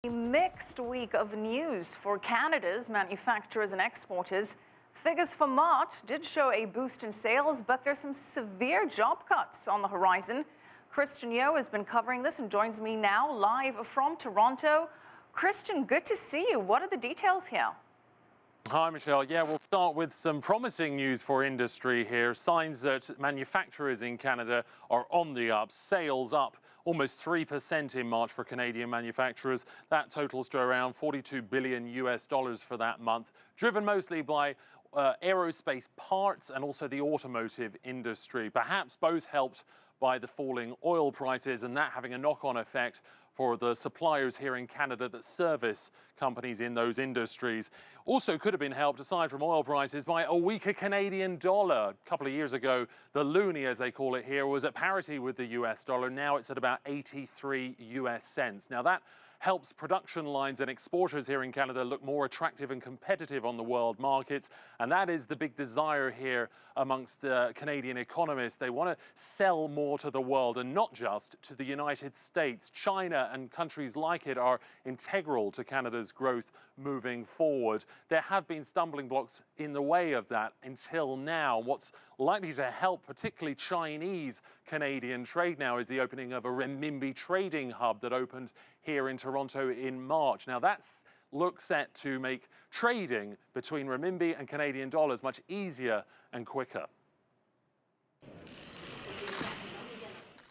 A mixed week of news for Canada's manufacturers and exporters. Figures for March did show a boost in sales, but there's some severe job cuts on the horizon. Kristiaan Yeo has been covering this and joins me now live from Toronto. Kristiaan, good to see you. What are the details here? Hi, Michelle. Yeah, we'll start with some promising news for industry here. Signs that manufacturers in Canada are on the up. Sales up almost 3% in March for Canadian manufacturers. That totals to around $42 billion for that month, driven mostly by aerospace parts and also the automotive industry. Perhaps both helped by the falling oil prices and that having a knock-on effect for the suppliers here in Canada that service companies in those industries. Also could have been helped, aside from oil prices, by a weaker Canadian dollar. A couple of years ago, the loonie, as they call it here, was at parity with the US dollar. Now it's at about 83 US cents. Now that helps production lines and exporters here in Canada look more attractive and competitive on the world markets. And that is the big desire here amongst Canadian economists. They want to sell more to the world and not just to the United States. China and countries like it are integral to Canada's growth moving forward. There have been stumbling blocks in the way of that until now. What's likely to help particularly Chinese-Canadian trade now is the opening of a renminbi trading hub that opened here in Toronto in March. Now that's looks set to make trading between renminbi and Canadian dollars much easier and quicker.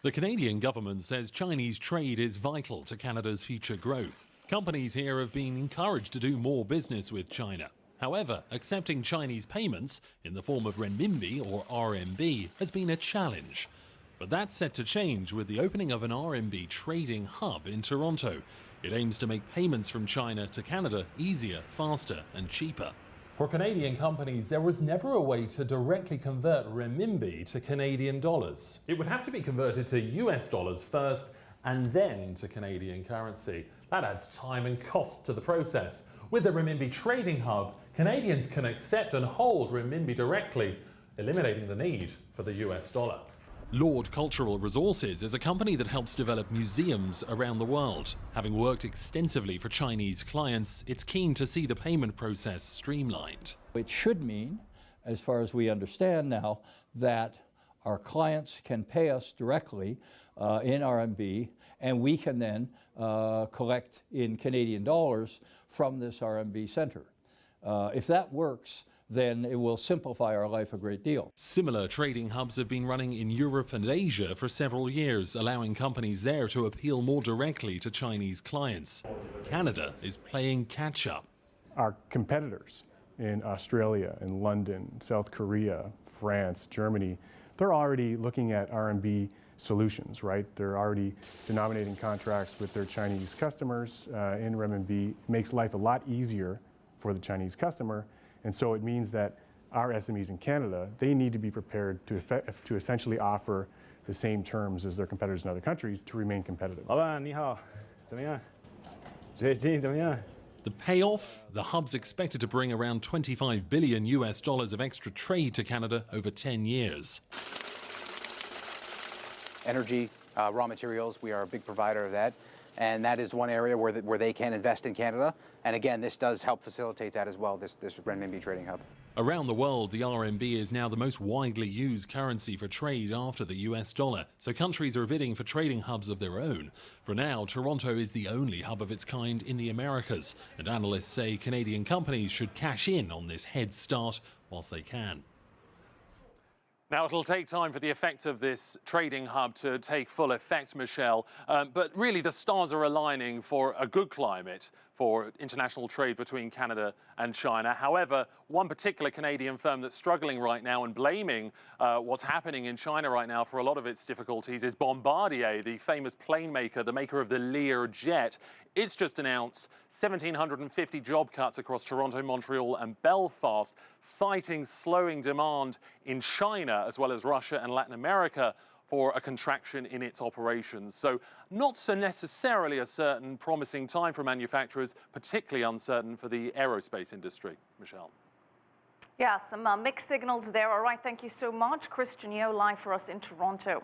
The Canadian government says Chinese trade is vital to Canada's future growth. Companies here have been encouraged to do more business with China. However, accepting Chinese payments in the form of renminbi or RMB has been a challenge. But that's set to change with the opening of an RMB trading hub in Toronto. It aims to make payments from China to Canada easier, faster and cheaper. For Canadian companies, there was never a way to directly convert renminbi to Canadian dollars. It would have to be converted to US dollars first and then to Canadian currency. That adds time and cost to the process. With the renminbi trading hub, Canadians can accept and hold renminbi directly, eliminating the need for the US dollar. Lord Cultural Resources is a company that helps develop museums around the world. Having worked extensively for Chinese clients, it's keen to see the payment process streamlined. It should mean, as far as we understand now, that our clients can pay us directly in RMB, and we can then collect in Canadian dollars from this RMB center. If that works, then it will simplify our life a great deal. Similar trading hubs have been running in Europe and Asia for several years, allowing companies there to appeal more directly to Chinese clients. Canada is playing catch-up. Our competitors in Australia, in London, South Korea, France, Germany, they're already looking at RMB solutions, right? They're already denominating contracts with their Chinese customers in renminbi. It makes life a lot easier for the Chinese customer. And so it means that our SMEs in Canada, they need to be prepared to essentially offer the same terms as their competitors in other countries to remain competitive. The payoff, the hub's expected to bring around $25 billion of extra trade to Canada over 10 years. Energy, raw materials, we are a big provider of that. And that is one area where they can invest in Canada. And again, this does help facilitate that as well, this renminbi trading hub. Around the world, the RMB is now the most widely used currency for trade after the US dollar. So countries are bidding for trading hubs of their own. For now, Toronto is the only hub of its kind in the Americas. And analysts say Canadian companies should cash in on this head start whilst they can. Now, it'll take time for the effect of this trading hub to take full effect, Michelle, but really the stars are aligning for a good climate for international trade between Canada and China. However, one particular Canadian firm that's struggling right now and blaming what's happening in China right now for a lot of its difficulties is Bombardier, the famous plane maker, the maker of the Lear jet. It's just announced 1,750 job cuts across Toronto, Montreal and Belfast, citing slowing demand in China as well as Russia and Latin America for a contraction in its operations. So not so necessarily a certain promising time for manufacturers, particularly uncertain for the aerospace industry. Michelle. Yeah, some mixed signals there. All right, thank you so much. Kristiaan Yeo live for us in Toronto.